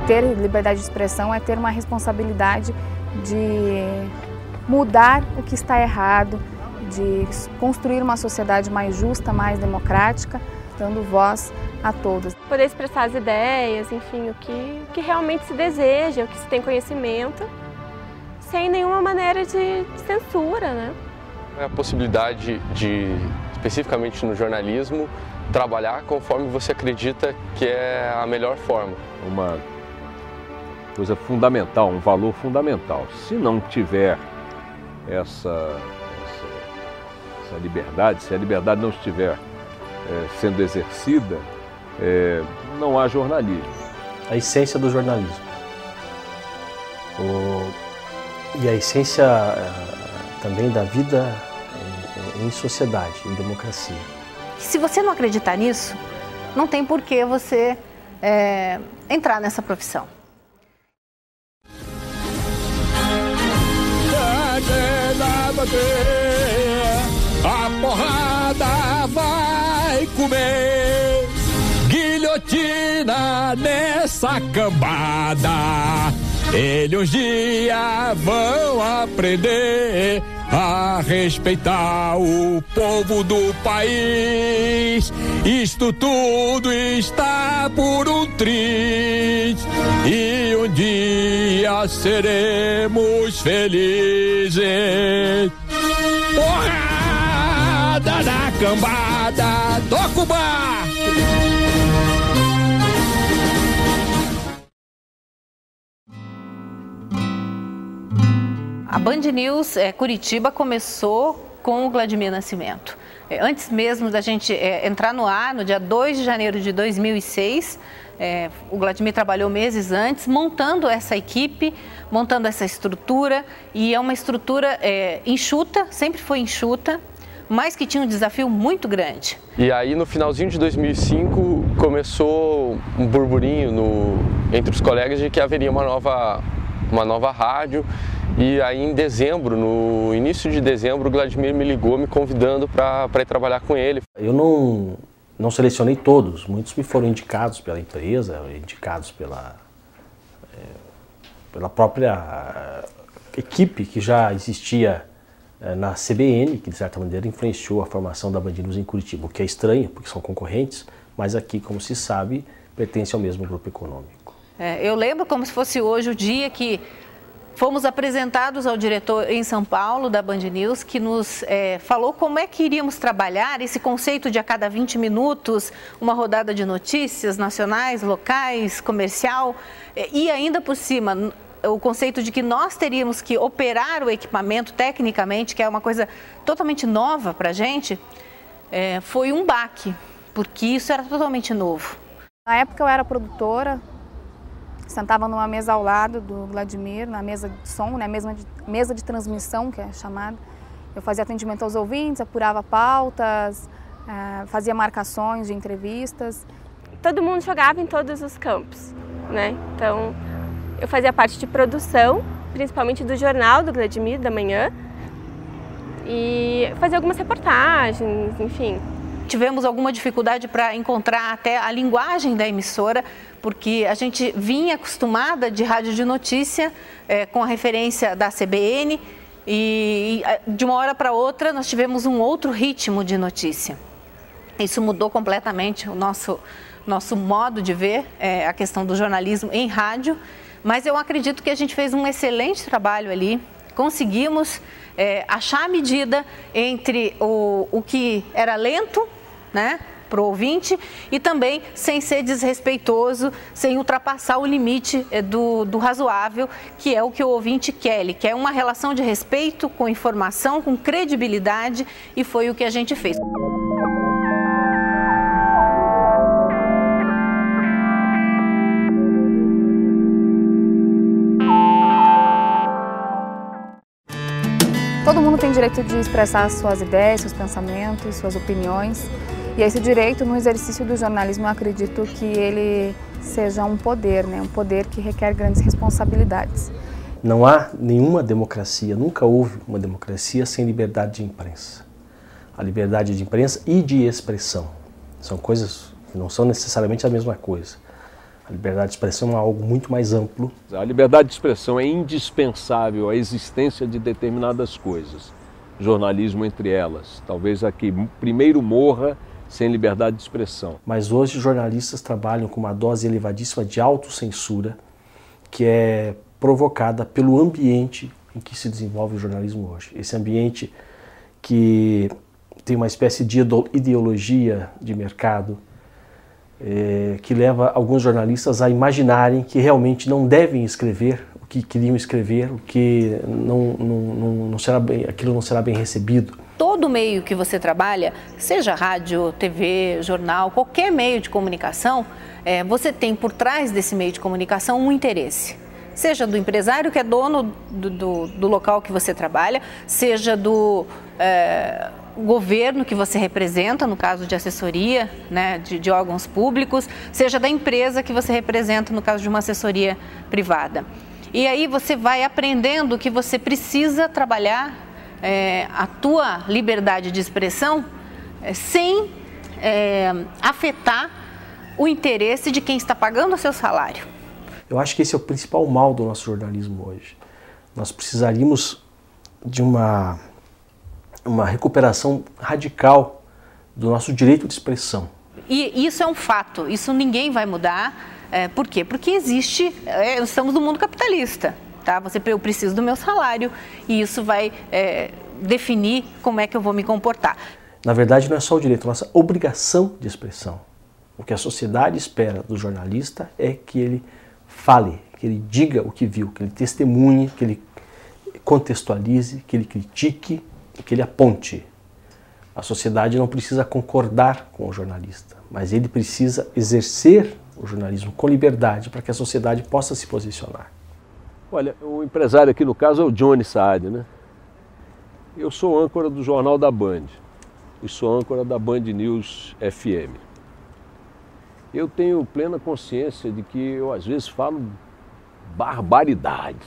ter liberdade de expressão é ter uma responsabilidade de mudar o que está errado, de construir uma sociedade mais justa, mais democrática, dando voz a todos. Poder expressar as ideias, enfim, o que realmente se deseja, o que se tem conhecimento, sem nenhuma maneira de censura, né? A possibilidade de, especificamente no jornalismo, trabalhar conforme você acredita que é a melhor forma. Uma coisa fundamental, um valor fundamental. Se não tiver essa liberdade, se a liberdade não estiver sendo exercida, não há jornalismo. A essência do jornalismo. E a essência também da vida em sociedade, em democracia. Se você não acreditar nisso, não tem por que você entrar nessa profissão. A porrada vai comer, guilhotina nessa cambada. Eles um dia vão aprender a respeitar o povo do país. Isto tudo está por um triz e um dia seremos felizes. Porrada na cambada, toca o barco! A Band News Curitiba começou com o Vladimir Nascimento. Antes mesmo da gente entrar no ar, no dia 2 de janeiro de 2006, o Vladimir trabalhou meses antes, montando essa equipe, montando essa estrutura, e é uma estrutura enxuta, sempre foi enxuta, mas que tinha um desafio muito grande. E aí no finalzinho de 2005 começou um burburinho entre os colegas de que haveria uma nova rádio. E aí em dezembro, no início de dezembro, o Vladimir me ligou me convidando para ir trabalhar com ele. Eu não selecionei todos, muitos me foram indicados pela empresa, indicados pela própria equipe que já existia na CBN, que de certa maneira influenciou a formação da Band News em Curitiba, o que é estranho, porque são concorrentes, mas aqui, como se sabe, pertence ao mesmo grupo econômico. Eu lembro como se fosse hoje o dia que fomos apresentados ao diretor em São Paulo da Band News, que nos falou como é que iríamos trabalhar esse conceito de a cada 20 minutos, uma rodada de notícias nacionais, locais, comercial, e ainda por cima o conceito de que nós teríamos que operar o equipamento tecnicamente, que é uma coisa totalmente nova para a gente, foi um baque, porque isso era totalmente novo. Na época eu era produtora, sentava numa mesa ao lado do Vladimir, na mesa de som, né, mesa de transmissão, que é chamada. Eu fazia atendimento aos ouvintes, apurava pautas, fazia marcações de entrevistas. Todo mundo jogava em todos os campos, né? Então, eu fazia parte de produção, principalmente do jornal do Vladimir, da manhã, e fazia algumas reportagens, enfim. Tivemos alguma dificuldade para encontrar até a linguagem da emissora, porque a gente vinha acostumada de rádio de notícia, com a referência da CBN, e de uma hora para outra nós tivemos um outro ritmo de notícia. Isso mudou completamente o nosso modo de ver a questão do jornalismo em rádio, mas eu acredito que a gente fez um excelente trabalho ali, conseguimos achar a medida entre o que era lento, né, para o ouvinte, e também sem ser desrespeitoso, sem ultrapassar o limite do razoável, que é o que o ouvinte quer. Ele quer uma relação de respeito, com informação, com credibilidade, e foi o que a gente fez. Todo mundo tem direito de expressar suas ideias, seus pensamentos, suas opiniões. E esse direito, no exercício do jornalismo, eu acredito que ele seja um poder, né? Um poder que requer grandes responsabilidades. Não há nenhuma democracia, nunca houve uma democracia sem liberdade de imprensa. A liberdade de imprensa e de expressão são coisas que não são necessariamente a mesma coisa. A liberdade de expressão é algo muito mais amplo. A liberdade de expressão é indispensável à existência de determinadas coisas. Jornalismo entre elas. Talvez a que primeiro morra sem liberdade de expressão. Mas hoje os jornalistas trabalham com uma dose elevadíssima de autocensura, que é provocada pelo ambiente em que se desenvolve o jornalismo hoje. Esse ambiente que tem uma espécie de ideologia de mercado, que leva alguns jornalistas a imaginarem que realmente não devem escrever o que queriam escrever, o que aquilo não será bem recebido. Todo meio que você trabalha, seja rádio, TV, jornal, qualquer meio de comunicação, você tem por trás desse meio de comunicação um interesse. Seja do empresário que é dono do local que você trabalha, seja do governo que você representa, no caso de assessoria, né, de órgãos públicos, seja da empresa que você representa, no caso de uma assessoria privada. E aí você vai aprendendo que você precisa trabalhar a tua liberdade de expressão sem afetar o interesse de quem está pagando o seu salário. Eu acho que esse é o principal mal do nosso jornalismo hoje. Nós precisaríamos de uma recuperação radical do nosso direito de expressão. E isso é um fato, isso ninguém vai mudar. Por quê? Porque estamos no mundo capitalista. Tá? Eu preciso do meu salário e isso vai definir como é que eu vou me comportar. Na verdade, não é só o direito, é a nossa obrigação de expressão. O que a sociedade espera do jornalista é que ele fale, que ele diga o que viu, que ele testemunhe, que ele contextualize, que ele critique e que ele aponte. A sociedade não precisa concordar com o jornalista, mas ele precisa exercer o jornalismo com liberdade para que a sociedade possa se posicionar. Olha, o empresário aqui no caso é o Johnny Saad, né? Eu sou âncora do Jornal da Band e sou âncora da Band News FM. Eu tenho plena consciência de que eu às vezes falo barbaridades.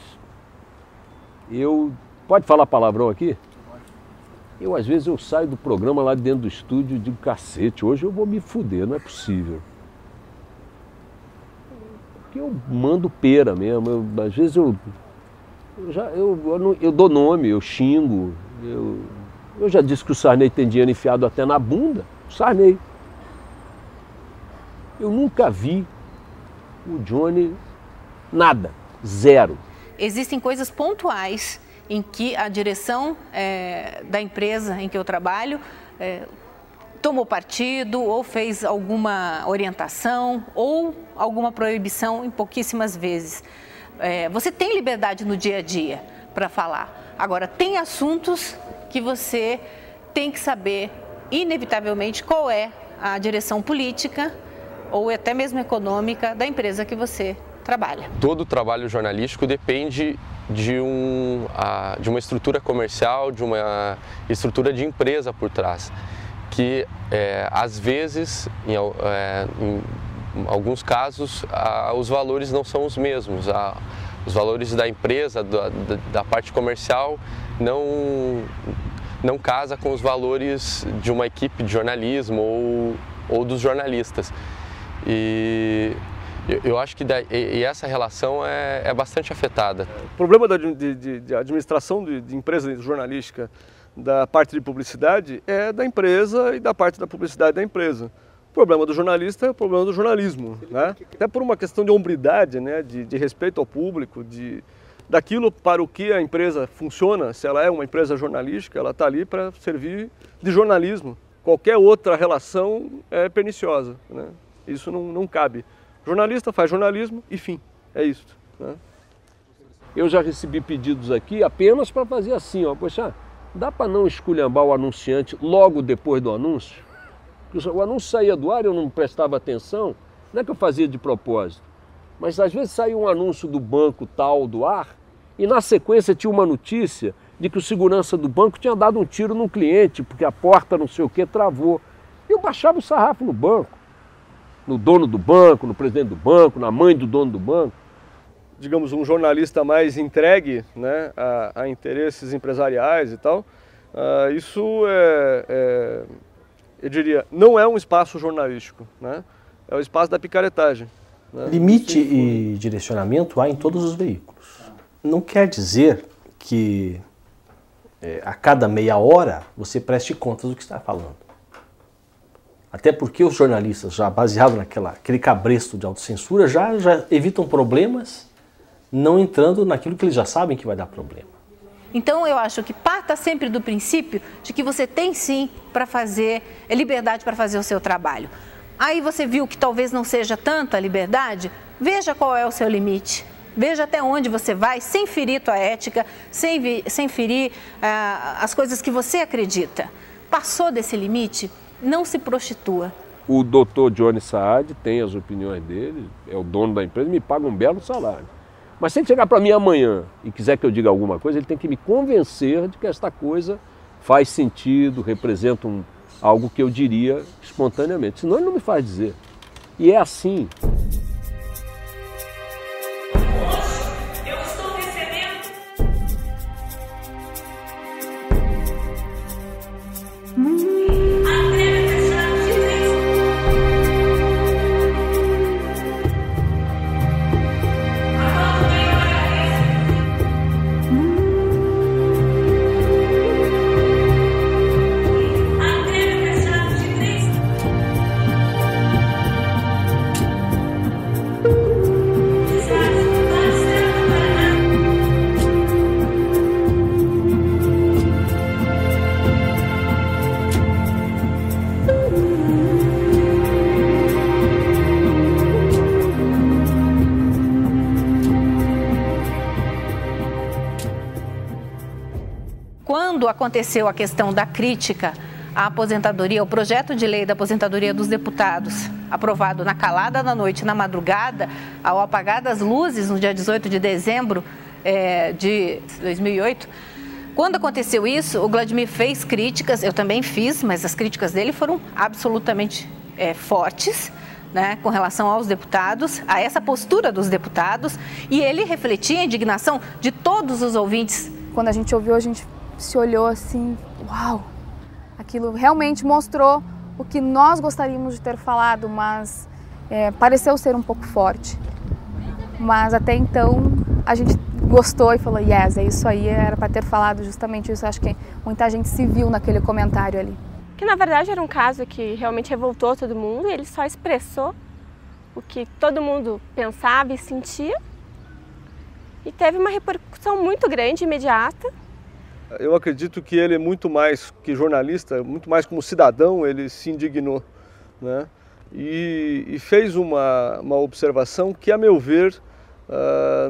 Pode falar palavrão aqui? Às vezes eu saio do programa lá dentro do estúdio e digo, cacete, hoje eu vou me fuder, não é possível. Porque eu mando pera mesmo, às vezes eu dou nome, eu xingo. Eu já disse que o Sarney tem dinheiro enfiado até na bunda, o Sarney. Eu nunca vi o Johnny nada, zero. Existem coisas pontuais em que a direção da empresa em que eu trabalho tomou partido ou fez alguma orientação ou alguma proibição em pouquíssimas vezes. Você tem liberdade no dia a dia para falar. Agora, tem assuntos que você tem que saber, inevitavelmente, qual é a direção política ou até mesmo econômica da empresa que você trabalha. Todo o trabalho jornalístico depende de uma estrutura comercial, de uma estrutura de empresa por trás, que às vezes, em alguns casos, os valores não são os mesmos. Os valores da empresa, da parte comercial, não casa com os valores de uma equipe de jornalismo ou dos jornalistas. E eu acho que essa relação é bastante afetada. O problema de administração de empresa jornalística da parte de publicidade é da empresa e da parte da publicidade da empresa. O problema do jornalista é o problema do jornalismo, né? Até por uma questão de hombridade, né? de respeito ao público, daquilo para o que a empresa funciona. Se ela é uma empresa jornalística, ela está ali para servir de jornalismo. Qualquer outra relação é perniciosa, né? Isso não cabe. Jornalista faz jornalismo e fim, é isso, né? Eu já recebi pedidos aqui apenas para fazer assim, ó, poxa, dá para não esculhambar o anunciante logo depois do anúncio? O anúncio saía do ar, eu não prestava atenção, não é que eu fazia de propósito, mas às vezes saía um anúncio do banco tal do ar e na sequência tinha uma notícia de que o segurança do banco tinha dado um tiro num cliente porque a porta não sei o que travou. Eu baixava o sarrafo no banco, no dono do banco, no presidente do banco, na mãe do dono do banco. Digamos, um jornalista mais entregue, né, a interesses empresariais e tal, isso eu diria, não é um espaço jornalístico, né? É o espaço da picaretagem, Né? Limite e direcionamento há em todos os veículos. Não quer dizer que a cada meia hora você preste contas do que está falando. Até porque os jornalistas, já baseados naquele cabresto de autocensura, já evitam problemas não entrando naquilo que eles já sabem que vai dar problema. Então eu acho que parta sempre do princípio de que você tem sim liberdade para fazer o seu trabalho. Aí você viu que talvez não seja tanta liberdade, veja qual é o seu limite. Veja até onde você vai, sem ferir tua ética, sem ferir as coisas que você acredita. Passou desse limite, não se prostitua. O doutor Johnny Saad tem as opiniões dele, é o dono da empresa, me paga um belo salário. Mas se ele chegar para mim amanhã e quiser que eu diga alguma coisa, ele tem que me convencer de que esta coisa faz sentido, representa algo que eu diria espontaneamente. Senão ele não me faz dizer. E é assim. Quando aconteceu a questão da crítica à aposentadoria, o projeto de lei da aposentadoria dos deputados, aprovado na calada da noite, na madrugada, ao apagar das luzes, no dia 18 de dezembro de 2008, quando aconteceu isso, o Vladimir fez críticas, eu também fiz, mas as críticas dele foram absolutamente fortes, né, com relação aos deputados, a essa postura dos deputados, e ele refletia a indignação de todos os ouvintes. Quando a gente ouviu, a gente se olhou assim, uau, aquilo realmente mostrou o que nós gostaríamos de ter falado, mas pareceu ser um pouco forte. Mas até então a gente gostou e falou, yes, é isso aí, era para ter falado justamente isso. Acho que muita gente se viu naquele comentário ali. Que na verdade era um caso que realmente revoltou todo mundo, e ele só expressou o que todo mundo pensava e sentia, e teve uma repercussão muito grande, imediata. Eu acredito que ele, muito mais que jornalista, muito mais como cidadão, ele se indignou, né? E fez uma observação que, a meu ver,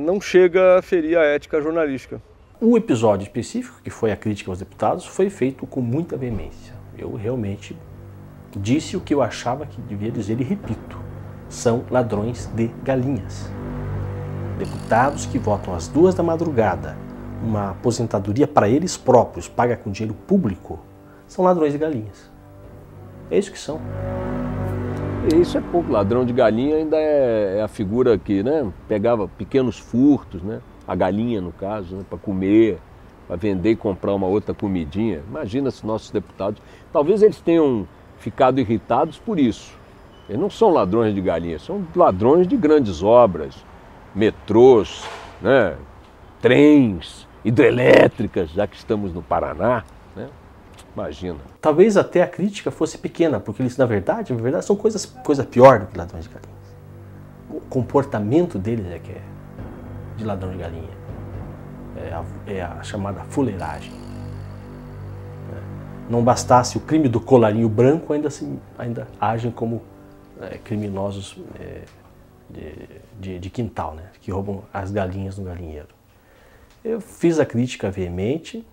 não chega a ferir a ética jornalística. O episódio específico, que foi a crítica aos deputados, foi feito com muita veemência. Eu realmente disse o que eu achava que devia dizer e repito. São ladrões de galinhas. Deputados que votam às 2 da madrugada, uma aposentadoria para eles próprios, paga com dinheiro público, são ladrões de galinhas. É isso que são. Isso é pouco. Ladrão de galinha ainda é a figura que, né, pegava pequenos furtos, né, a galinha no caso, né, para comer, para vender e comprar uma outra comidinha. Imagina se nossos deputados, talvez eles tenham ficado irritados por isso. Eles não são ladrões de galinha, são ladrões de grandes obras, metrôs, né, trens, hidrelétricas, já que estamos no Paraná, né? Imagina. Talvez até a crítica fosse pequena, porque eles, na verdade, são coisa pior do que ladrões de galinhas. O comportamento deles é que é de ladrão de galinha. É a chamada fuleiragem. Não bastasse o crime do colarinho branco, ainda agem como criminosos de quintal, né? Que roubam as galinhas no galinheiro. Eu fiz a crítica veemente,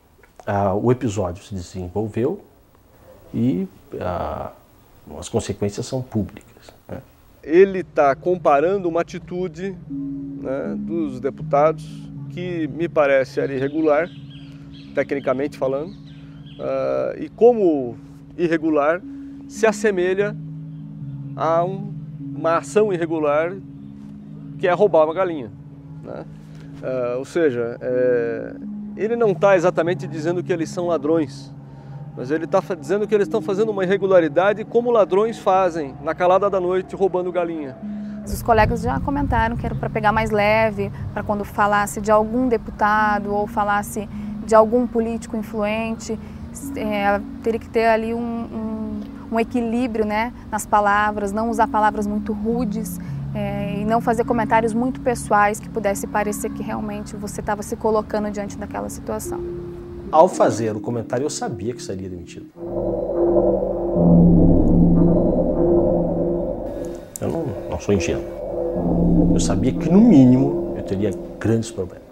o episódio se desenvolveu e as consequências são públicas, né? Ele está comparando uma atitude, né, dos deputados que me parece era irregular, tecnicamente falando, e como irregular se assemelha a uma ação irregular que é roubar uma galinha, né? Ou seja, ele não está exatamente dizendo que eles são ladrões, mas ele está dizendo que eles estão fazendo uma irregularidade como ladrões fazem na calada da noite roubando galinha. Os colegas já comentaram que era para pegar mais leve, para quando falasse de algum deputado ou falasse de algum político influente, teria que ter ali um equilíbrio, né, nas palavras, não usar palavras muito rudes e não fazer comentários muito pessoais que pudesse parecer que realmente você estava se colocando diante daquela situação. Ao fazer o comentário, eu sabia que seria demitido. Eu não sou ingênuo. Eu sabia que, no mínimo, eu teria grandes problemas.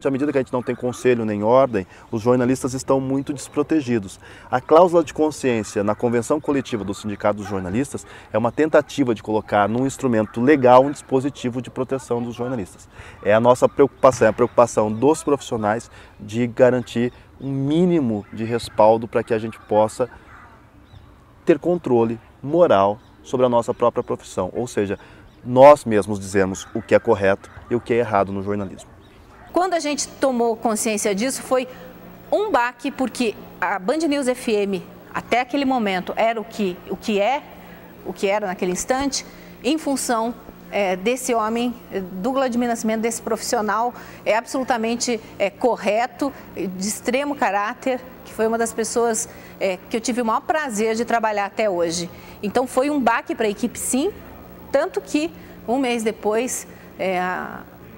À medida que a gente não tem conselho nem ordem, os jornalistas estão muito desprotegidos. A cláusula de consciência na convenção coletiva do Sindicato dos Jornalistas é uma tentativa de colocar num instrumento legal um dispositivo de proteção dos jornalistas. É a nossa preocupação, é a preocupação dos profissionais de garantir um mínimo de respaldo para que a gente possa ter controle moral sobre a nossa própria profissão, ou seja, nós mesmos dizemos o que é correto e o que é errado no jornalismo. Quando a gente tomou consciência disso, foi um baque, porque a Band News FM, até aquele momento, era o que era naquele instante, em função desse homem, do Vladimir Nascimento, desse profissional absolutamente correto, de extremo caráter, que foi uma das pessoas que eu tive o maior prazer de trabalhar até hoje. Então foi um baque para a equipe, sim, tanto que um mês depois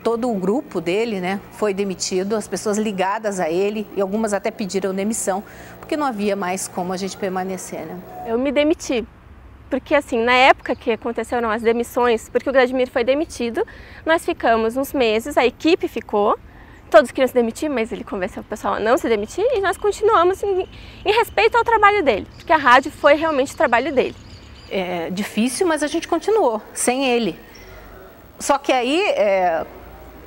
todo o grupo dele, né, foi demitido, as pessoas ligadas a ele, e algumas até pediram demissão, porque não havia mais como a gente permanecer, né? Eu me demiti, porque assim, na época que aconteceram as demissões, porque o Vladimir foi demitido, nós ficamos uns meses, a equipe ficou, todos queriam se demitir, mas ele convenceu o pessoal a não se demitir, e nós continuamos em respeito ao trabalho dele, porque a rádio foi realmente o trabalho dele. É difícil, mas a gente continuou, sem ele. Só que aí,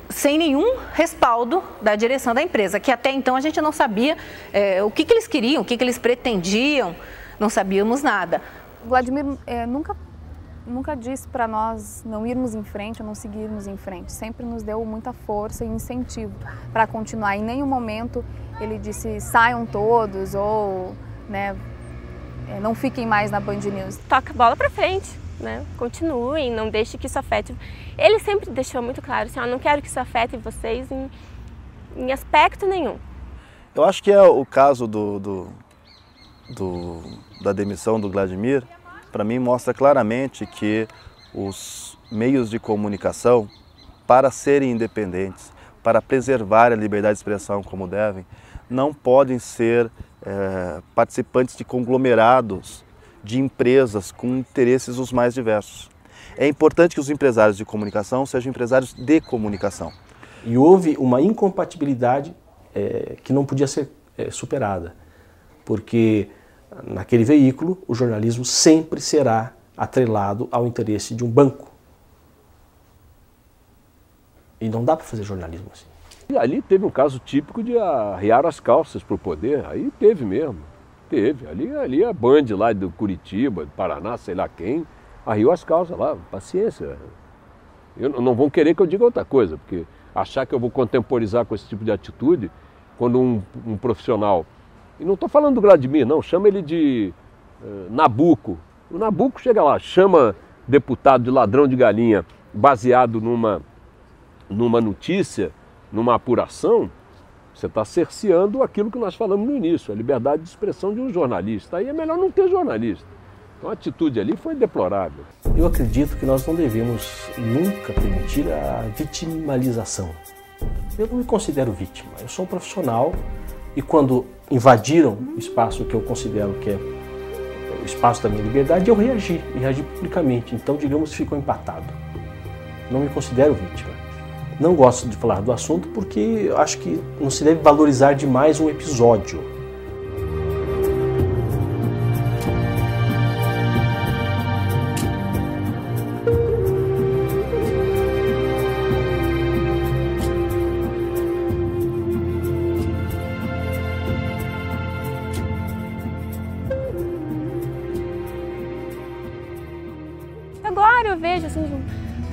sem nenhum respaldo da direção da empresa, que até então a gente não sabia o que eles queriam, o que eles pretendiam, não sabíamos nada. O Vladimir nunca disse para nós não irmos em frente ou não seguirmos em frente, sempre nos deu muita força e incentivo para continuar. Em nenhum momento ele disse saiam todos ou não fiquem mais na Band News. Toca a bola para frente, né? Continuem, não deixe que isso afete. Ele sempre deixou muito claro assim, não quero que isso afete vocês em aspecto nenhum. Eu acho que é o caso da demissão do Vladimir, para mim mostra claramente que os meios de comunicação, para serem independentes, para preservar a liberdade de expressão como devem, não podem ser participantes de conglomerados de empresas com interesses os mais diversos. É importante que os empresários de comunicação sejam empresários de comunicação. E houve uma incompatibilidade que não podia ser superada, porque naquele veículo o jornalismo sempre será atrelado ao interesse de um banco. E não dá para fazer jornalismo assim. E ali teve um caso típico de arriar as calças para o poder, aí teve mesmo. Teve, ali a Band lá do Curitiba, do Paraná, sei lá quem, arriou as calças lá, paciência. Não vão querer que eu diga outra coisa, porque achar que eu vou contemporizar com esse tipo de atitude, quando um profissional, e não estou falando do Vladimir não, chama ele de Nabuco. O Nabuco chega lá, chama deputado de ladrão de galinha, baseado numa notícia, numa apuração, você está cerceando aquilo que nós falamos no início, a liberdade de expressão de um jornalista. Aí é melhor não ter jornalista. Então a atitude ali foi deplorável. Eu acredito que nós não devemos nunca permitir a vitimalização. Eu não me considero vítima, eu sou um profissional e quando invadiram o espaço que eu considero que é o espaço da minha liberdade, eu reagi publicamente. Então, digamos que ficou empatado. Não me considero vítima. Não gosto de falar do assunto porque acho que não se deve valorizar demais um episódio.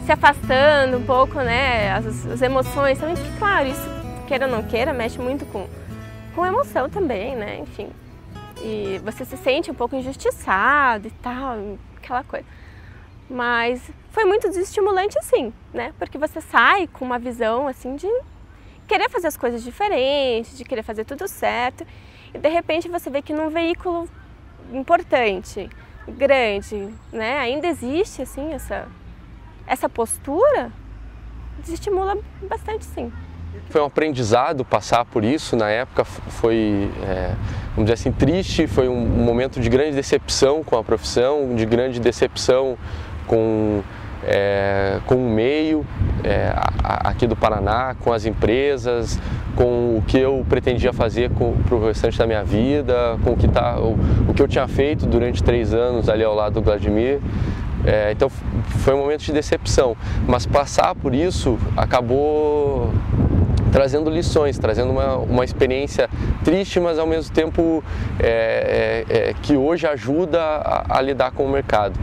se afastando um pouco, né, as emoções também, porque claro, isso, queira ou não queira, mexe muito com emoção também, né, enfim. E você se sente um pouco injustiçado e tal, aquela coisa. Mas foi muito desestimulante assim, né, porque você sai com uma visão assim de querer fazer as coisas diferentes, de querer fazer tudo certo, e de repente você vê que num veículo importante, grande, né, ainda existe assim essa postura, desestimula bastante, sim. Foi um aprendizado passar por isso. Na época foi, vamos dizer assim, triste, foi um momento de grande decepção com a profissão, de grande decepção com o meio aqui do Paraná, com as empresas, com o que eu pretendia fazer para o restante da minha vida, com o que eu tinha feito durante 3 anos ali ao lado do Vladimir. Então foi um momento de decepção, mas passar por isso acabou trazendo lições, trazendo uma experiência triste, mas ao mesmo tempo que hoje ajuda a lidar com o mercado.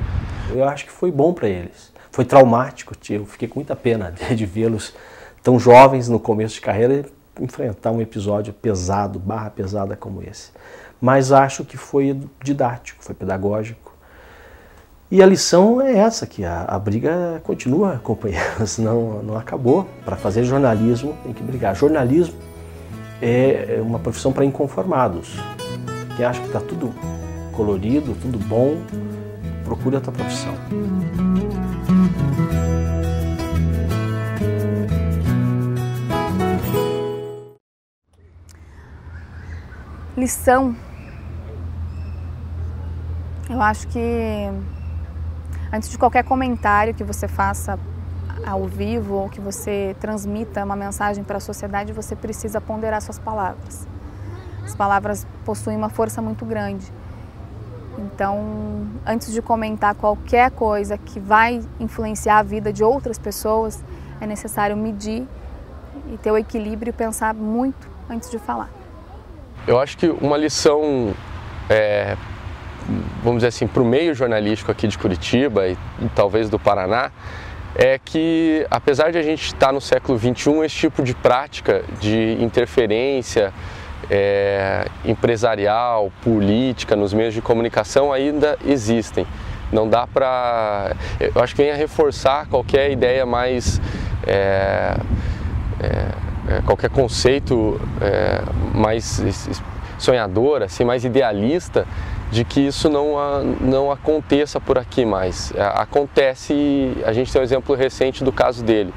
Eu acho que foi bom para eles, foi traumático, eu fiquei com muita pena de vê-los tão jovens no começo de carreira enfrentar um episódio pesado, barra pesada como esse. Mas acho que foi didático, foi pedagógico. E a lição é essa, que a briga continua, companheiros, não acabou. Para fazer jornalismo tem que brigar. Jornalismo é uma profissão para inconformados. Quem acha que está tudo colorido, tudo bom, procure outra profissão. Lição. Eu acho que antes de qualquer comentário que você faça ao vivo ou que você transmita uma mensagem para a sociedade, você precisa ponderar suas palavras. As palavras possuem uma força muito grande. Então, antes de comentar qualquer coisa que vai influenciar a vida de outras pessoas, é necessário medir e ter o equilíbrio e pensar muito antes de falar. Eu acho que uma lição, vamos dizer assim, para o meio jornalístico aqui de Curitiba e talvez do Paraná, é que apesar de a gente estar no século XXI, esse tipo de prática de interferência empresarial, política, nos meios de comunicação ainda existem. Não dá para... Eu acho que vem a reforçar qualquer ideia mais... qualquer conceito mais sonhador, assim, mais idealista, de que isso não aconteça por aqui mais. Acontece e a gente tem um exemplo recente do caso dele.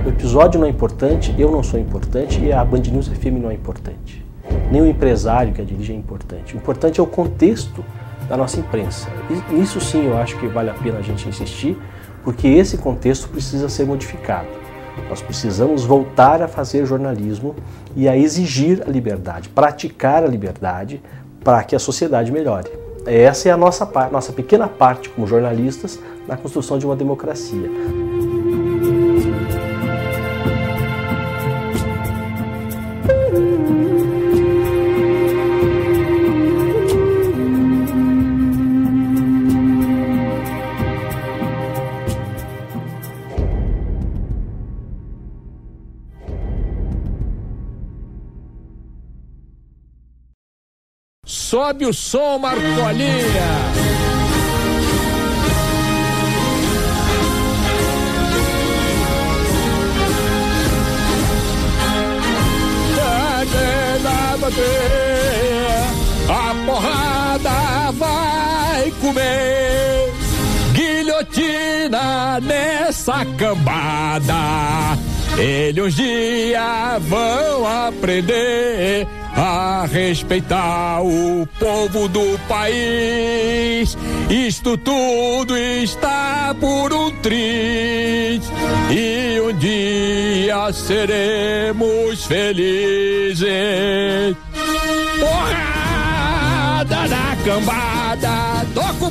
O episódio não é importante, eu não sou importante e a Band News FM não é importante. Nem o empresário que a dirige é importante. O importante é o contexto da nossa imprensa. E isso sim eu acho que vale a pena a gente insistir, porque esse contexto precisa ser modificado. Nós precisamos voltar a fazer jornalismo e a exigir a liberdade, praticar a liberdade para que a sociedade melhore. Essa é a nossa pequena parte como jornalistas na construção de uma democracia. Sobe o som, Marcolinha! A porrada vai comer, guilhotina nessa cambada. Eles um dia vão aprender a respeitar o povo do país. Isto tudo está por um triz e um dia seremos felizes. Porrada na cambada, toca o